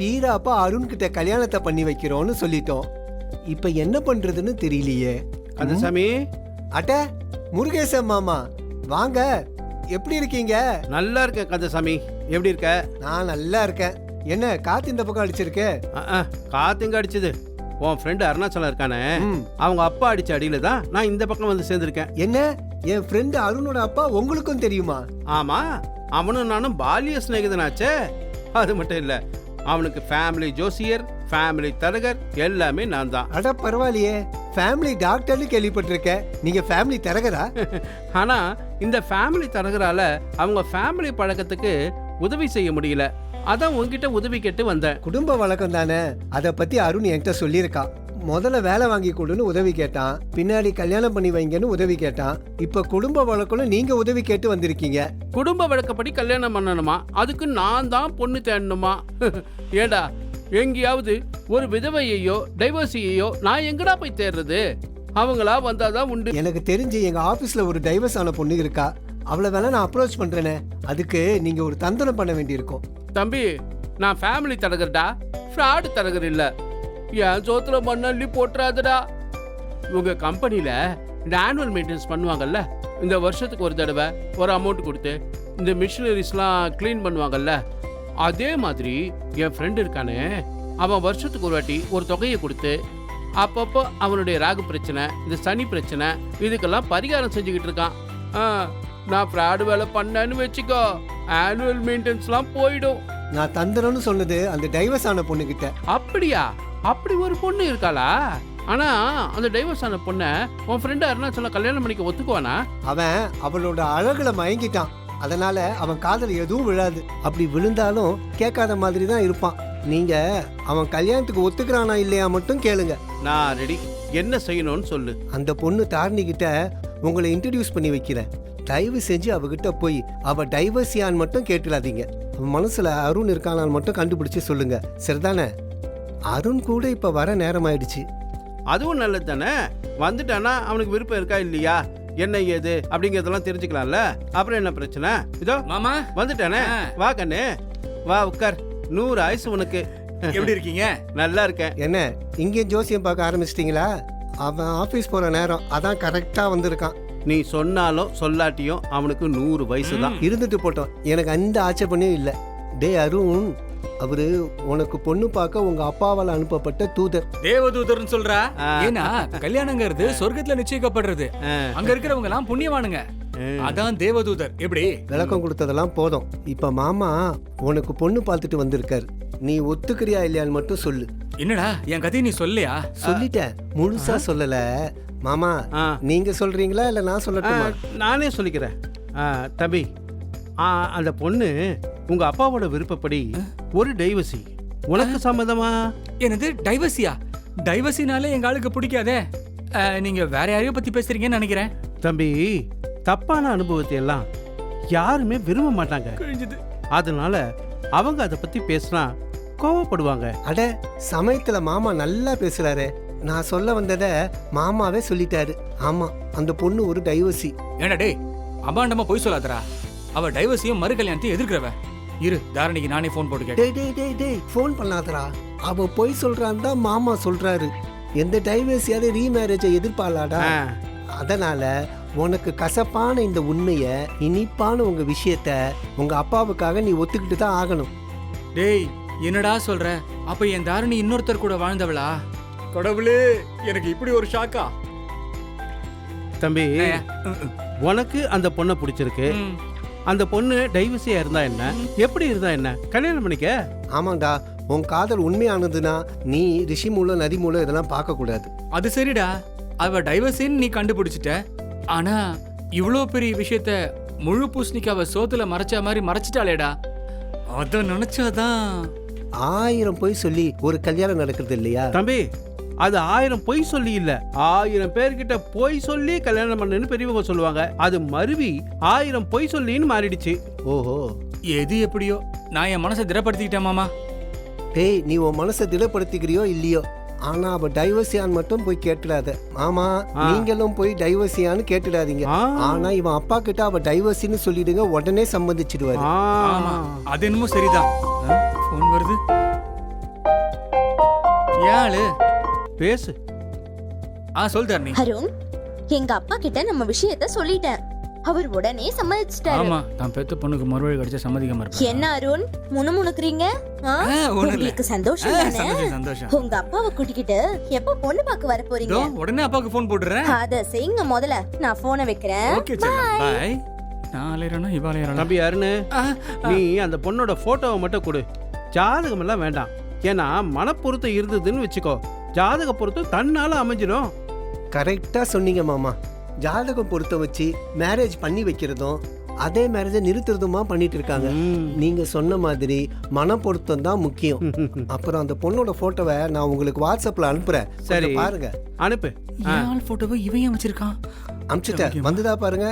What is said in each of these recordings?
வீராப்பா அருண் கிட்ட கல்யாணத்தை பண்ணி வைக்கிறோம்னு சொல்லிட்டோம். இப்ப என்ன பண்றதுன்னு தெரியலையே. கந்தசாமி, அட்ட முருகேசன் மாமா வாங்க, எப்படி இருக்கீங்க? நல்லா இருக்கேன் கந்தசாமி. எப்படி இருக்க? நான் நல்லா இருக்கேன். என்ன காத்து இந்த பக்கம் அடிச்சிருக்கே? காத்துங்க அடிச்சது. உன் ஃப்ரெண்டு அருணாச்சலம் இருக்கானே, ம். அவங்க அப்பா அடிச்ச அடியில தான் நான் இந்த பக்கம் வந்து சேர்ந்திருக்கேன். என்ன என் ஃப்ரெண்டு அருணோட அப்பா உங்களுக்கும் தெரியுமா? ஆமா, அவனும் நானும் பாலிய சிநேகிதனாச்சே. அது மட்டும் இல்ல, அவனுக்கு ஃபேமிலி ஜோசியர், ஃபேமிலி தரகர் எல்லாமே நான் தான். அட பரவாயில்லையே, ஃபேமிலி டாக்டர்னு கேள்விப்பட்டிருக்கேன். நீங்க ஃபேமிலி தரகரா? ஆனா இந்த ஃபேமிலி தரகரால அவங்க ஃபேமிலி பழக்கத்துக்கு உதவி செய்ய முடியல. அதான் உன்கிட்ட உதவி கேட்டு வந்தேன். குடும்ப வழக்கம் தானே, அதை பத்தி அருண் என்கிட்ட சொல்லியிருக்கான். முதல்ல வேலை வாங்கி கொடுன்னு உதவி கேட்டான், பின்னாடி கல்யாணம் பண்ணி வைங்கன்னு உதவி கேட்டான். இப்ப குடும்ப வழக்கம்னு நீங்க உதவி கேட்டு வந்திருக்கீங்க. குடும்ப வழக்கப்படி கல்யாணம் பண்ணணுமா? அதுக்கு நான் தான் பொண்ணு தேடணுமா? ஏடா, எங்கேயாவது ஒரு விதவையையோ டைவர்ஸையோ நான் எங்கடா போய் தேடுறது? அவங்களா வந்தாதான் உண்டு. எனக்கு தெரிஞ்சு எங்க ஆபீஸ்ல ஒரு டைவர்ஸ் ஆன பொண்ணு இருக்கா. அவளை வேணா நான் அப்ரோச் பண்றேனே. அதுக்கு நீங்க ஒரு தந்தனம் பண்ண வேண்டியிருக்கும். தம்பி, நான் ஃபேமிலி தரகர்டா, ஃப்ராடு தரகர் இல்ல. என் சோத்துல மண்ணள்ளி போட்டுறாதடா. உங்க கம்பெனில இந்த ஆனுவல் மெயின்டெனன்ஸ் பண்ணுவாங்கல்ல, இந்த வருஷத்துக்கு ஒரு தடவை ஒரு அமௌண்ட் கொடுத்து இந்த மிஷினரிஸ்லாம் க்ளீன் பண்ணுவாங்கல்ல, அதே மாதிரி என் ஃப்ரெண்டு இருக்கானே, அவன் வருஷத்துக்கு ஒரு வாட்டி ஒரு தொகையை கொடுத்து அப்பப்போ அவனுடைய ராகு பிரச்சனை, இந்த சனி பிரச்சனை, இதுக்கெல்லாம் பரிகாரம் செஞ்சுக்கிட்டு இருக்கான். நான் ஃப்ராடு வேலை பண்ணேன்னு வச்சுக்கோ, ஆனுவல் மெயின்டெனன்ஸ்லாம் போயிடும். நான் தந்தனம்னு சொன்னது அந்த டைவர்ஸ் ஆன பொண்ணு கிட்ட. அப்படியா? அப்படி ஒரு பொண்ணு இருக்காளா? ஆனா அந்த டைவர்ஸ் ஆன பொண்ணை உன் ஃப்ரெண்டு அருணாச்சலம் கல்யாணம் பண்ணிக்க ஒத்துக்குவானா? அவன் அவளோட அழகுல மயங்கிட்டான். அதனால அவன் காதல் எதுவும் விழாது. அப்படி விழுந்தாலும் கேட்காத மாதிரி தான் இருப்பான். நீங்க அவன் கல்யாணத்துக்கு ஒத்துக்கிறானா இல்லையா மட்டும் கேளுங்க. நான் ரெடி. என்ன செய்யணும்னு சொல்லு. அந்த பொண்ணு தாரணி கிட்ட உங்களை இன்ட்ரடியூஸ் பண்ணி வைக்கிறேன். தயவு செஞ்சு அவகிட்ட போய் அவ டைவர்ஸியான்னு மட்டும் கேட்டுடாதீங்க. அவன் மனசுல அருண் இருக்கானான்னு மட்டும் கண்டுபிடிச்சு சொல்லுங்க. சரிதானே? அருண் கூட இப்ப வர நேரம் ஆயிடுச்சு. அதுவும் நல்லது தானே. வந்துட்டானா அவனுக்கு விருப்பம் இருக்கா இல்லையா, என்ன ஏது அப்படிங்கறதெல்லாம் தெரிஞ்சுக்கலாம்ல. அப்புறம் என்ன பிரச்சனை? இதோ மாமா வந்துட்டானே. வா கண்ணு, வா உட்கார். 100 ஆயுசு உனக்கு. எப்படி இருக்கீங்க? நல்லா இருக்கேன். என்ன இங்கேயும் ஜோசியம் பார்க்க ஆரம்பிச்சிட்டீங்களா? அவன் ஆபீஸ் போற நேரம், அதான் கரெக்டா வந்திருக்கான். நீ சொன்னாலும் சொல்லாட்டியும் அவனுக்கு 100 வயசு தான். இருந்துட்டு போட்டோம், எனக்கு அந்த ஆட்சேபனையும் இல்லை. டே அருண், அவரு உனக்கு பொண்ணு பார்க்க உங்க அப்பாவால் அனுப்பப்பட்ட தூதர். தேவதூதர்னு சொல்றா? ஏன்னா கல்யாணங்கிறது சொர்க்கத்துல நிச்சயிக்கப்படுறது. அங்க இருக்கிறவங்க எல்லாம் புண்ணியவானுங்க, அதான் தேவதூதர். எப்படி? விளக்கம் கொடுத்ததெல்லாம் போதும். இப்ப மாமா உனக்கு பொண்ணு பார்த்துட்டு வந்திருக்காரு. நீ ஒத்துக்கிறியா இல்லையான்னு மட்டும் சொல்லு. என்னடா என் கதையை நீ சொல்லியா? சொல்லிட்டேன், முழுசா சொல்லல. மாமா நீங்க சொல்றீங்களா இல்ல நான் சொல்லட்டுமா? நானே சொல்லிக்கிறேன். தம்பி, அந்த பொண்ணு உங்க அப்பாவோட விருப்பப்படி ஒரு டைவர்சி. உனக்கு சம்மதமா? என்னது டைவர்சியா? டைவர்சினாலே எங்க ஆளுக்கு பிடிக்காதே. நீங்க வேற யாரையோ பத்தி பேசுறீங்கன்னு நினைக்கிறேன். தம்பி, தப்பான அனுபவத்தை எல்லாம் யாருமே விரும்ப மாட்டாங்க. அதனால அவங்க அதை பத்தி பேசினா கோவப்படுவாங்க. அட சமயத்துல மாமா நல்லா பேசுறாரு. நான் சொல்ல வந்தத மாமாவே சொல்லிட்டாரு. ஆமா, அந்த பொண்ணு ஒரு டைவர்சி. ஏன்னா டேய், அபாண்டமா போய் சொல்லாதடா. அவ டைவர்ஸையும் மறு கல்யாணத்தையும் எதிர்க்கிறவ. இரு, தாரணிக்கு நானே போன் போட்டு கேட்டேன். டேய் டேய் டேய் போன் பண்ணாதடா. அவ போய் சொல்றான்னு தான் மாமா சொல்றாரு. எந்த டைவர்ஸியாவது ரீமேரேஜை எதிர்பார்லாடா. அதனால உனக்கு கசப்பான இந்த உண்மைய, இனிப்பான உங்க விஷயத்த உங்க அப்பாவுக்காக நீ ஒத்துக்கிட்டு தான் ஆகணும். டேய் என்னடா சொல்ற? அப்ப என் தாரணி இன்னொருத்தர் கூட வாழ்ந்தவளா? கடவுளே, எனக்கு இப்படி ஒரு ஷாக்கா? தம்பி, உனக்கு அந்த பொண்ணை பிடிச்சிருக்கு. அந்த பொண்ணு டைவர்ஸியா இருந்தா என்ன, எப்படி இருந்தா என்ன, கல்யாணம் பண்ணிக்க. ஆமாண்டா, உன் காதல் உண்மையானதுன்னா நீ ரிஷி மூலம் நதி மூலம் இதெல்லாம் பார்க்க கூடாது. அது சரிடா, அவ டைவர்ஸின்னு நீ கண்டுபிடிச்சிட்ட. ஆனா இவ்வளோ பெரிய விஷயத்த முழு பூசணிக்காவ சோத்துல மறைச்ச மாதிரி மறைச்சிட்டாளேடா. அத நினைச்சாதான் 1000 பொய் சொல்லி ஒரு கல்யாணம் நடக்கிறது இல்லையா தம்பி? அது 1000 பொய் சொல்லி இல்ல, 1000 பேர்கிட்ட பொய் சொல்லி கல்யாணம் பண்ணுன்னு பெரியவங்க சொல்லுவாங்க. அது மருவி 1000 பொய் சொல்லின்னு மாறிடுச்சு. ஓஹோ, எது எப்படியோ நான் என் மனசை திடப்படுத்திக்கிட்டேன் மாமா. டேய், நீ உன் மனசை திடப்படுத்திக்கிறியோ இல்லையோ, ஆனா அவ டைவர்ஸியான்னு மட்டும் போய் கேட்டுடாத. ஆமா, நீங்களும் போய் டைவர்ஸியான்னு கேட்டுடாதீங்க. ஆனா இவன் அப்பா கிட்ட அவ டைவர்ஸின்னு சொல்லிடுங்க, உடனே சம்மதிச்சிடுவாரு. அது என்னமோ சரிதான். போன் வருது. ஏழு பேசு. சொல் தரணி. அருண், எங்க அப்பா கிட்ட நம்ம விஷயத்த சொல்லிட்டேன். அவர் உடனே சம்மதிச்சிட்டாரு. ஆமா, தான் பெத்த பொண்ணுக்கு மறுவழி கிடைச்சா சம்மதிக்காம இருப்பேன். என்ன அருண் முணுமுணுக்குறீங்க? உங்களுக்கு சந்தோஷம் தானே? சந்தோஷம். உங்க அப்பாவை கூட்டிக்கிட்டு எப்ப பொண்ணு பார்க்க வர போறீங்க? உடனே அப்பாக்கு போன் போடுறேன். அத செய்யுங்க முதல்ல. நான் போனை வைக்கிறேன். ஓகே செல்லம், பை. நாளையறனா இவாளையறனா. தம்பி அருண், நீ அந்த பொண்ணோட போட்டோவை மட்டும் கொடு. ஜாதகம் எல்லாம் வேண்டாம். ஏன்னா மனப்பொருத்தம் இருந்ததுன்னு வச்சுக்கோ, ஜாதக பொருத்தம் தன்னால அமைஞ்சிடும். கரெக்டா சொன்னீங்க மாமா. ஜாதகம் பொறுத்த வச்சு மேரேஜ் பண்ணி வைக்கிறதும் அதே மேரேஜை நிறுத்துறதுமா பண்ணிட்டு இருக்காங்க. நீங்க சொன்ன மாதிரி மன பொருத்தம் தான் முக்கியம். அப்புறம் அந்த பொண்ணோட போட்டோவை நான் உங்களுக்கு வாட்ஸ்அப்ல அனுப்புறேன். சரி, பாருங்க. அனுப்பு. யாழ் போட்டோவை இவன் அமைச்சிருக்கான். அனுப்பிச்சிட்டேன், வந்துதா பாருங்க.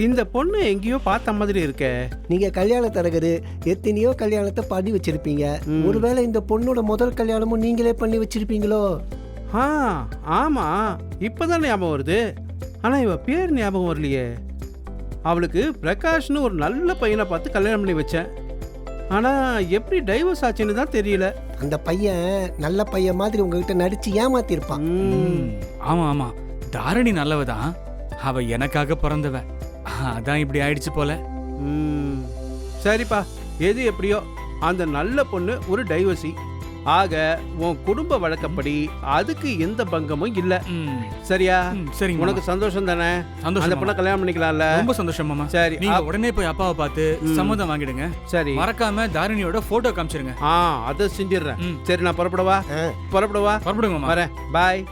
இந்த பொண்ணு எங்கேயோ பார்த்த மாதிரி இருக்கே. நீங்க கல்யாண தரகரு, எத்தனையோ கல்யாணத்தை பண்ணி வச்சிருப்பீங்க. ஒருவேளை இந்த பொண்ணோட முதல் கல்யாணமும் நீங்களே பண்ணி வச்சிருப்பீங்களோ? ஆமா, இப்பதான் ஞாபகம் வருது. ஆனா இவ பேர் ஞாபகம் வரலையே. அவளுக்கு பிரகாஷ்னு ஒரு நல்ல பையனை பார்த்து கல்யாணம் பண்ணி வச்சேன். ஆனா எப்படி டைவர்ஸ் ஆச்சுன்னு தான் தெரியல. அந்த பையன் நல்ல பையன் மாதிரி உங்ககிட்ட நடிச்சு ஏமாத்தி இருப்பான். ஆமா ஆமா, தாரணி நல்லவதான். அவ எனக்காக பிறந்தவ. அதான் இப்படி ஆயிடுச்சு போல. சரிப்பா, எது எப்படியோ அந்த நல்ல பொண்ணு ஒரு டைவர்சி. ஆக உன் குடும்ப வழக்கப்படி அதுக்கு எந்த பங்கமும் இல்ல. சரியா? சரி, உனக்கு சந்தோஷம் தானே? சந்தோஷம். அந்த பொண்ணை கல்யாணம் பண்ணிக்கலாம்ல? ரொம்ப சந்தோஷம் மாமா. சரி, நீங்க உடனே போய் அப்பாவை பார்த்து சம்மதம் வாங்கிடுங்க. சரி, மறக்காம தாரணியோட போட்டோ காமிச்சிருங்க. அதை செஞ்சிடுறேன். சரி, நான் புறப்படவா? புறப்படுங்க மாமா. வரேன். பாய்.